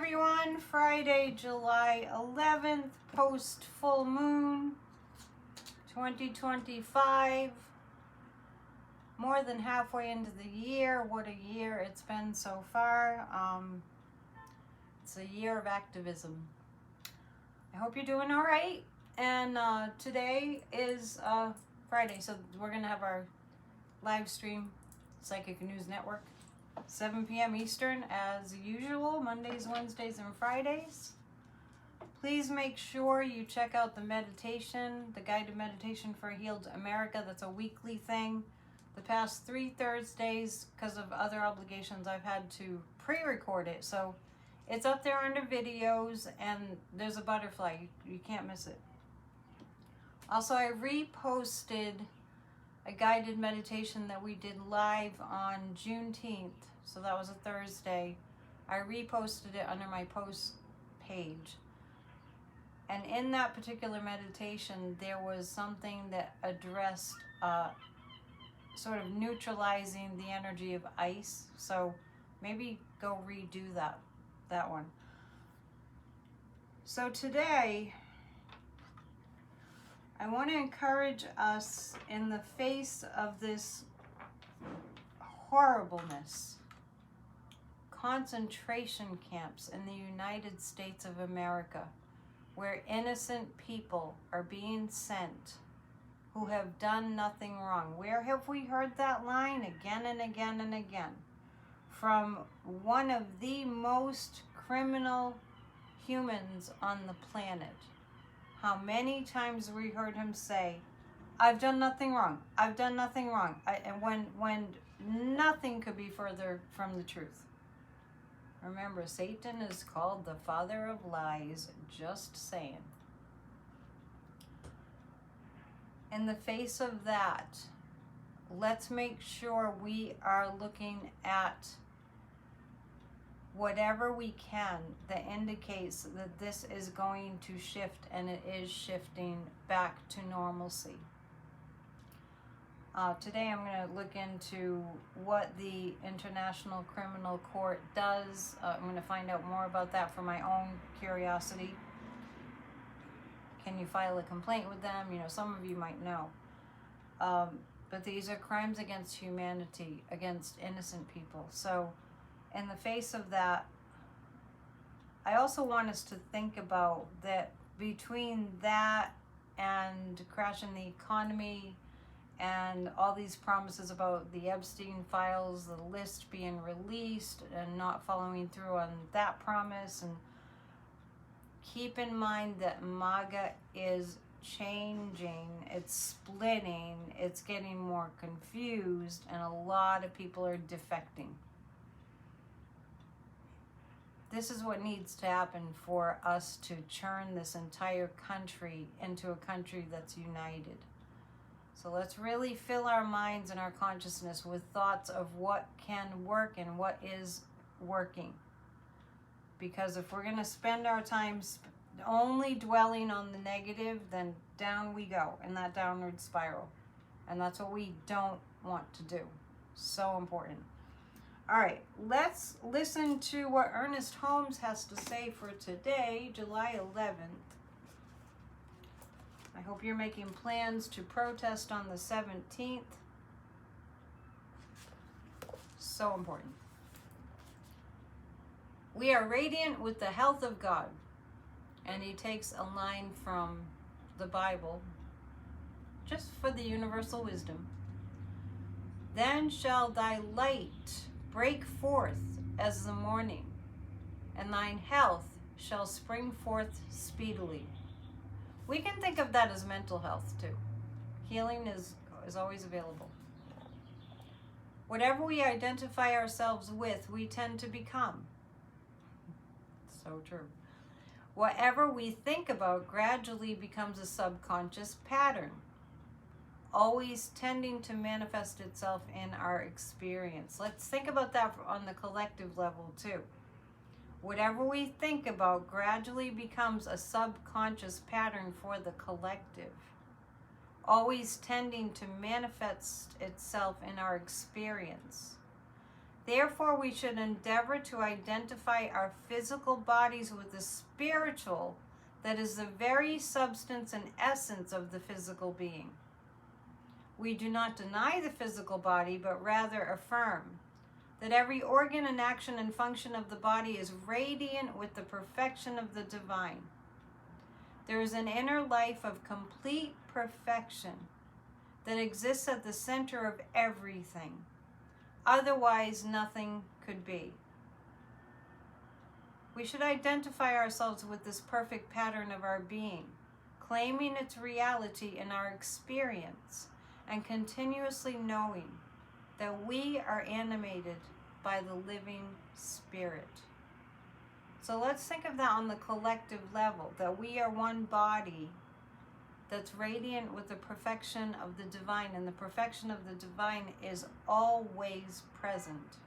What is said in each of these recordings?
everyone. Friday, July 11th, post full moon, 2025. More than halfway into the year. What a year it's been so far. It's a year of activism. I hope you're doing all right. And today is Friday, so we're going to have our live stream, Psychic News Network. 7 p.m. Eastern as usual, Mondays, Wednesdays, and Fridays. Please make sure you check out the meditation, the guided meditation for a healed America. That's a weekly thing. The past 3 Thursdays, because of other obligations, I've had to pre-record it. So it's up there under videos, and there's a butterfly. You can't miss it. Also, I reposted a guided meditation that we did live on Juneteenth. So that was a Thursday. I reposted it under my post page. And in that particular meditation, there was something that addressed sort of neutralizing the energy of ice. So maybe go redo that one. So today, I want to encourage us in the face of this horribleness. Concentration camps in the United States of America, where innocent people are being sent who have done nothing wrong. Where have we heard that line again and again and again? From one of the most criminal humans on the planet. How many times we heard him say, I've done nothing wrong. I've done nothing wrong. And when nothing could be further from the truth. Remember, Satan is called the father of lies, just saying. In the face of that, let's make sure we are looking at whatever we can that indicates that this is going to shift, and it is shifting back to normalcy. Today I'm going to look into what the International Criminal Court does. I'm going to find out more about that for my own curiosity. Can you file a complaint with them? You know, some of you might know. But these are crimes against humanity, against innocent people. So in the face of that, I also want us to think about that between that and crashing the economy and all these promises about the Epstein files, the list being released and not following through on that promise. And keep in mind that MAGA is changing, it's splitting, it's getting more confused, and a lot of people are defecting. This is what needs to happen for us to turn this entire country into a country that's united. So let's really fill our minds and our consciousness with thoughts of what can work and what is working. Because if we're going to spend our time only dwelling on the negative, then down we go in that downward spiral. And that's what we don't want to do. So important. All right, let's listen to what Ernest Holmes has to say for today, July 11th. I hope you're making plans to protest on the 17th. So important. We are radiant with the health of God. And he takes a line from the Bible, just for the universal wisdom. Then shall thy light break forth as the morning, and thine health shall spring forth speedily. We can think of that as mental health too. Healing is always available. Whatever we identify ourselves with, we tend to become. So true. Whatever we think about gradually becomes a subconscious pattern, always tending to manifest itself in our experience. Let's think about that on the collective level too. Whatever we think about gradually becomes a subconscious pattern for the collective, always tending to manifest itself in our experience. Therefore, we should endeavor to identify our physical bodies with the spiritual that is the very substance and essence of the physical being. We do not deny the physical body, but rather affirm that every organ and action and function of the body is radiant with the perfection of the divine. There is an inner life of complete perfection that exists at the center of everything. Otherwise, nothing could be. We should identify ourselves with this perfect pattern of our being, claiming its reality in our experience, and continuously knowing that we are animated by the living spirit. So let's think of that on the collective level, that we are one body that's radiant with the perfection of the divine, and the perfection of the divine is always present.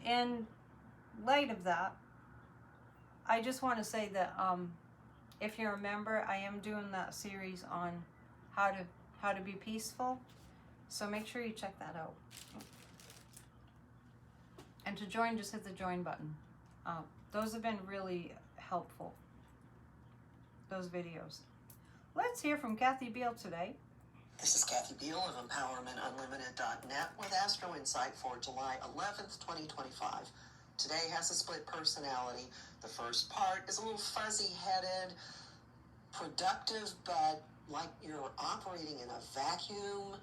In light of that, I just want to say that if you remember, I am doing that series on how to be peaceful, so make sure you check that out. And to join, just hit the join button. Those have been really helpful, those videos. Let's hear from Kathy Beal today. This is Kathy Beal of EmpowermentUnlimited.net with Astro Insight for July 11th, 2025. Today has a split personality. The first part is a little fuzzy-headed, productive, but like you're operating in a vacuum,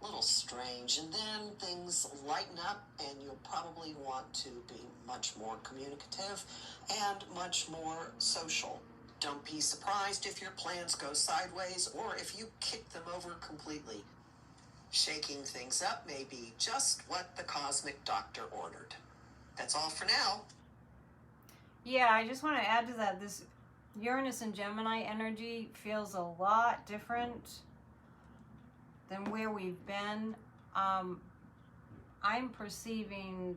a little strange. And then things lighten up and you'll probably want to be much more communicative and much more social. Don't be surprised if your plans go sideways or if you kick them over completely. Shaking things up may be just what the cosmic doctor ordered. That's all for now. Yeah, I just want to add to that, this Uranus and Gemini energy feels a lot different than where we've been. I'm perceiving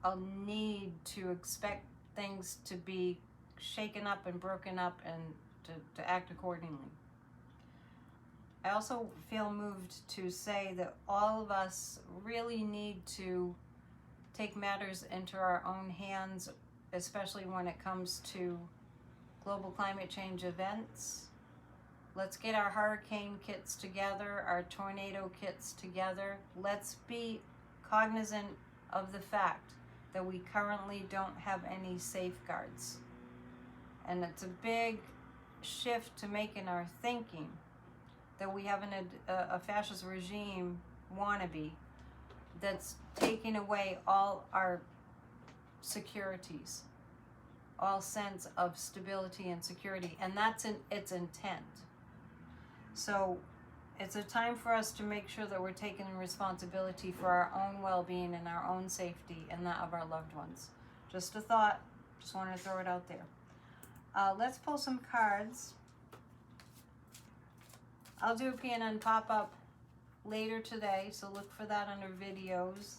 a need to expect things to be shaken up and broken up and to act accordingly. I also feel moved to say that all of us really need to take matters into our own hands, especially when it comes to global climate change events. Let's get our hurricane kits together, our tornado kits together. Let's be cognizant of the fact that we currently don't have any safeguards. And it's a big shift to make in our thinking that we have a fascist regime wannabe that's taking away all our securities, all sense of stability and security, and that's its intent. So it's a time for us to make sure that we're taking responsibility for our own well-being and our own safety and that of our loved ones. Just a thought, just wanted to throw it out there. Let's pull some cards. I'll do a PNN pop-up later today, so look for that under videos.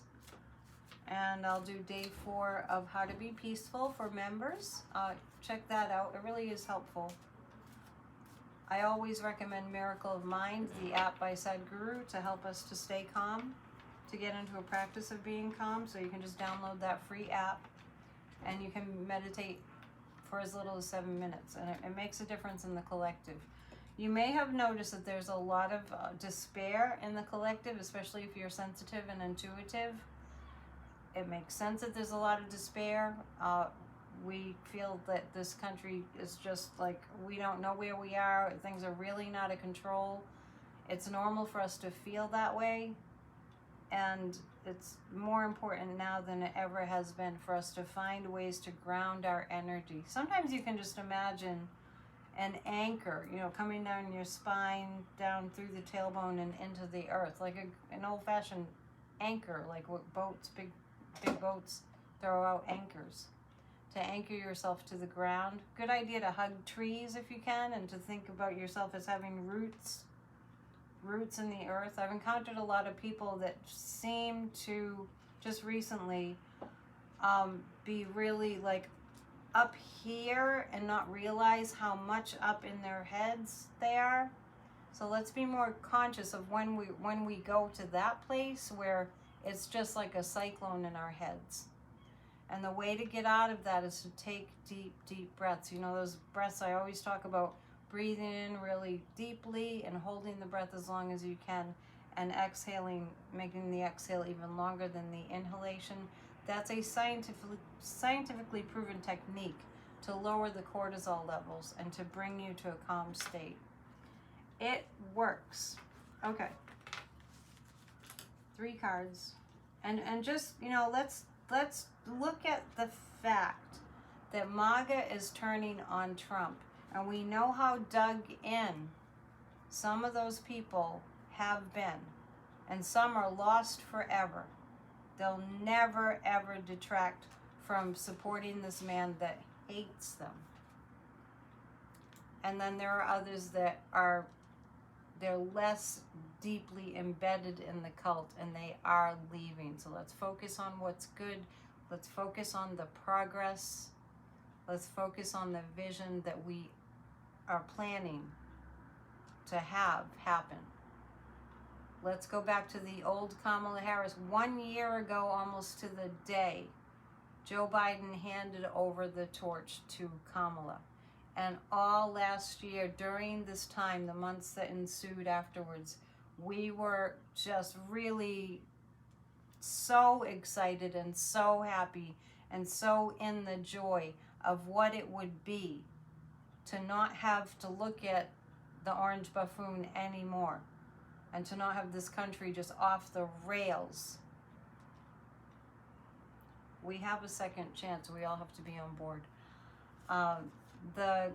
And I'll do day 4 of How to Be Peaceful for members. Check that out. It really is helpful. I always recommend Miracle of Mind, the app by Sadhguru, to help us to stay calm, to get into a practice of being calm. So you can just download that free app and you can meditate for as little as 7 minutes, and it makes a difference in the collective. You may have noticed that there's a lot of despair in the collective, especially if you're sensitive and intuitive. It makes sense that there's a lot of despair. We feel that this country is just like, we don't know where we are. Things are really not out of control. It's normal for us to feel that way. And it's more important now than it ever has been for us to find ways to ground our energy. Sometimes you can just imagine an anchor, coming down your spine, down through the tailbone and into the earth, like an old-fashioned anchor, like what boats, big boats throw out anchors. To anchor yourself to the ground. Good idea to hug trees if you can, and to think about yourself as having roots in the earth. I've encountered a lot of people that seem to just recently be really like up here and not realize how much up in their heads they are. So let's be more conscious of when we go to that place where it's just like a cyclone in our heads. And the way to get out of that is to take deep, deep breaths. You know, those breaths I always talk about, breathing in really deeply and holding the breath as long as you can, and exhaling, making the exhale even longer than the inhalation. That's a scientifically proven technique to lower the cortisol levels and to bring you to a calm state. It works. Okay. 3 cards. And just, you know, let's look at the fact that MAGA is turning on Trump. And we know how dug in some of those people have been. And some are lost forever. They'll never, ever detract from supporting this man that hates them. And then there are others that they're less deeply embedded in the cult and they are leaving. So let's focus on what's good. Let's focus on the progress. Let's focus on the vision that we are planning to have happen. Let's go back to the old Kamala Harris. 1 year ago, almost to the day, Joe Biden handed over the torch to Kamala. And all last year, during this time, the months that ensued afterwards, we were just really so excited and so happy and so in the joy of what it would be to not have to look at the orange buffoon anymore and to not have this country just off the rails. We have a second chance. We all have to be on board. The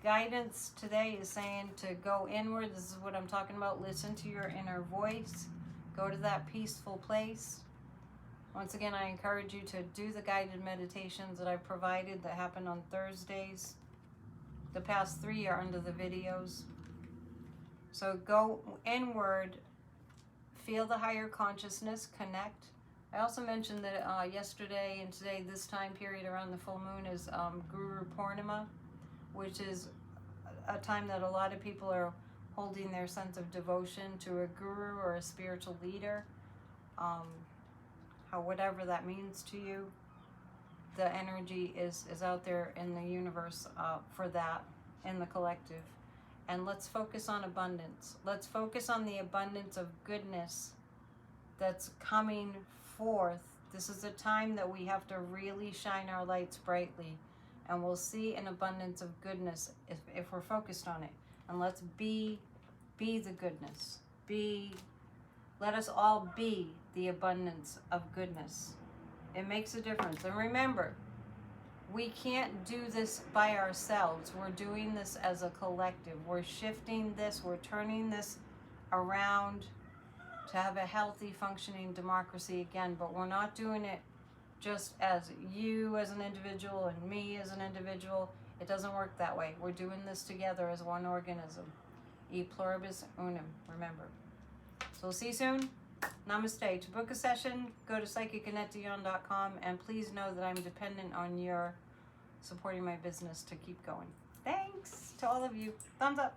guidance today is saying to go inward. This is what I'm talking about. Listen to your inner voice. Go to that peaceful place. Once again, I encourage you to do the guided meditations that I've provided that happen on Thursdays. The past 3 are under the videos. So go inward, feel the higher consciousness, connect. I also mentioned that yesterday and today, this time period around the full moon is Guru Purnima, which is a time that a lot of people are holding their sense of devotion to a guru or a spiritual leader. Whatever that means to you, the energy is out there in the universe for that, in the collective. And let's focus on abundance. Let's focus on the abundance of goodness that's coming forth. This is a time that we have to really shine our lights brightly, and we'll see an abundance of goodness if we're focused on it. And let's be the goodness. Let us all be the abundance of goodness. It makes a difference. And remember, we can't do this by ourselves. We're doing this as a collective. We're shifting this. We're turning this around to have a healthy, functioning democracy again. But we're not doing it just as you as an individual and me as an individual. It doesn't work that way. We're doing this together as one organism. E pluribus unum, remember. So we'll see you soon. Namaste. To book a session, go to psychicannetdion.com, and please know that I'm dependent on your supporting my business to keep going. Thanks to all of you. Thumbs up.